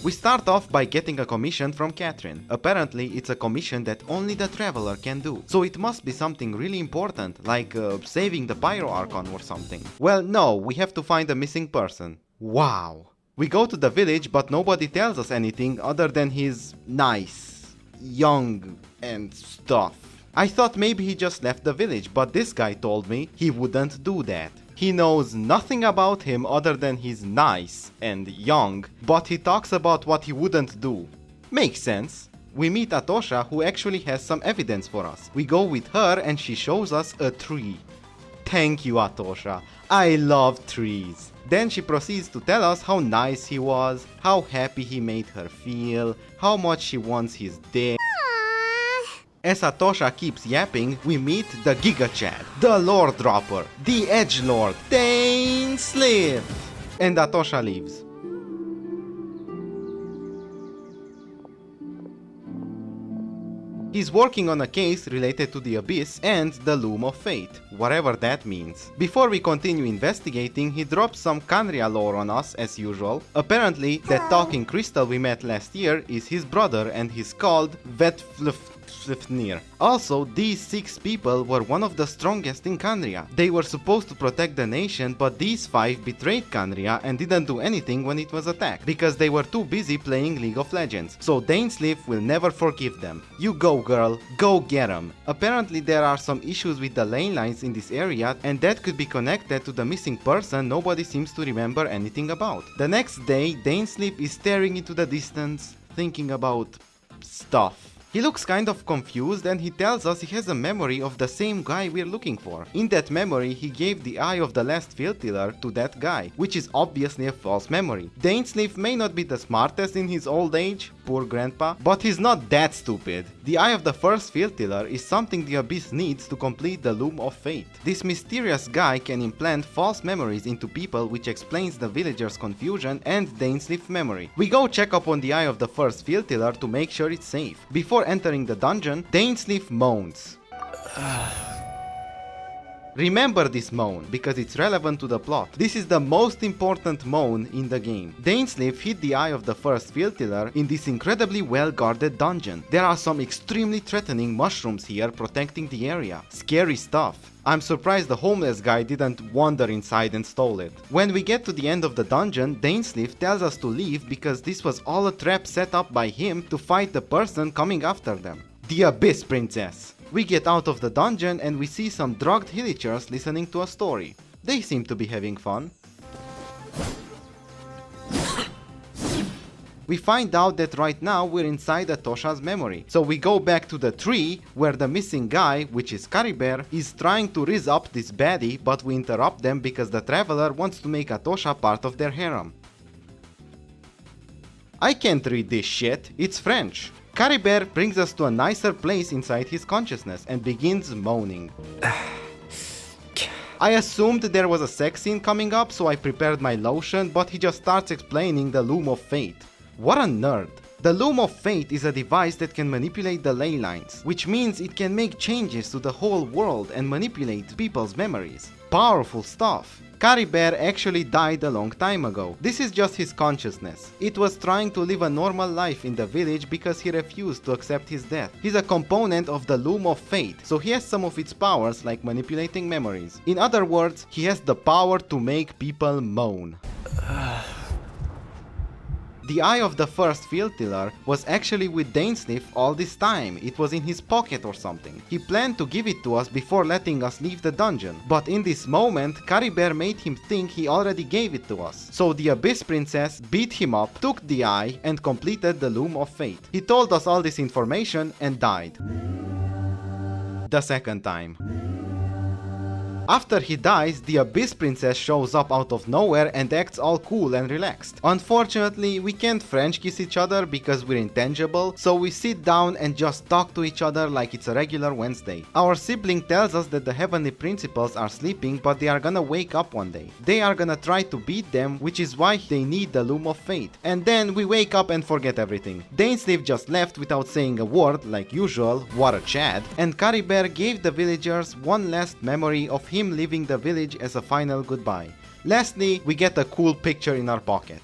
We start off by getting a commission from Canrian. Apparently it's a commission that only the traveler can do, so it must be something really important, like saving the Pyro Archon or something. Well, no, we have to find a missing person. Wow. We go to the village, but nobody tells us anything other than he's nice, young, and stuff. I thought maybe he just left the village, but this guy told me he wouldn't do that. He knows nothing about him other than he's nice and young, but he talks about what he wouldn't do. Makes sense. We meet Atosha, who actually has some evidence for us. We go with her and she shows us a tree. Thank you, Atosha. I love trees. Then she proceeds to tell us how nice he was, how happy he made her feel, how much she wants his dick. As Atosha keeps yapping, we meet the Giga Chad, the Lore Dropper, the Edgelord, Dainsleif! And Atosha leaves. He's working on a case related to the Abyss and the Loom of Fate, whatever that means. Before we continue investigating, he drops some Canrian lore on us as usual. Apparently, that talking crystal we met last year is his brother and he's called Vetflfnir. Also, these 6 people were one of the strongest in Canria. They were supposed to protect the nation, but these 5 betrayed Canria and didn't do anything when it was attacked, because they were too busy playing League of Legends. So Dainsleif will never forgive them. You go, girl, go get them. Apparently there are some issues with the lane lines in this area, and that could be connected to the missing person nobody seems to remember anything about. The next day, Dainsleif is staring into the distance, thinking about stuff. He looks kind of confused and he tells us he has a memory of the same guy we're looking for. In that memory, he gave the eye of the last field tiller to that guy, which is obviously a false memory. Dainsleif may not be the smartest in his old age, poor grandpa, but he's not that stupid. The eye of the first field tiller is something the Abyss needs to complete the Loom of Fate. This mysterious guy can implant false memories into people, which explains the villagers' confusion and Dainsleif's memory. We go check up on the eye of the first field tiller to make sure it's safe. Before entering the dungeon, Dainsleif moans. Remember this moan, because it's relevant to the plot. This is the most important moan in the game. Dainsleif hid the eye of the first field tiller in this incredibly well guarded dungeon. There are some extremely threatening mushrooms here protecting the area. Scary stuff. I'm surprised the homeless guy didn't wander inside and stole it. When we get to the end of the dungeon, Dainsleif tells us to leave because this was all a trap set up by him to fight the person coming after them. The Abyss Princess. We get out of the dungeon and we see some drugged villagers listening to a story. They seem to be having fun. We find out that right now we're inside Atosha's memory. So we go back to the tree where the missing guy, which is Caribert, is trying to riz up this baddie, but we interrupt them because the traveler wants to make Atosha part of their harem. I can't read this shit, it's French. Caribert brings us to a nicer place inside his consciousness and begins moaning. I assumed there was a sex scene coming up, so I prepared my lotion, but he just starts explaining the Loom of Fate. What a nerd! The Loom of Fate is a device that can manipulate the ley lines, which means it can make changes to the whole world and manipulate people's memories. Powerful stuff! Caribert actually died a long time ago. This is just his consciousness. It was trying to live a normal life in the village because he refused to accept his death. He's a component of the Loom of Fate, so he has some of its powers like manipulating memories. In other words, he has the power to make people moan. The eye of the first field tiller was actually with Dainsleif all this time. It was in his pocket or something. He planned to give it to us before letting us leave the dungeon. But in this moment, Caribert made him think he already gave it to us. So the Abyss Princess beat him up, took the eye, and completed the Loom of Fate. He told us all this information and died. The second time. After he dies, the Abyss Princess shows up out of nowhere and acts all cool and relaxed. Unfortunately, we can't French kiss each other because we're intangible, so we sit down and just talk to each other like it's a regular Wednesday. Our sibling tells us that the heavenly principals are sleeping, but they are gonna wake up one day. They are gonna try to beat them, which is why they need the Loom of Fate. And then we wake up and forget everything. Dainsleif just left without saying a word, like usual, what a Chad, and Caribert gave the villagers one last memory of him leaving the village as a final goodbye. Lastly, we get a cool picture in our pocket.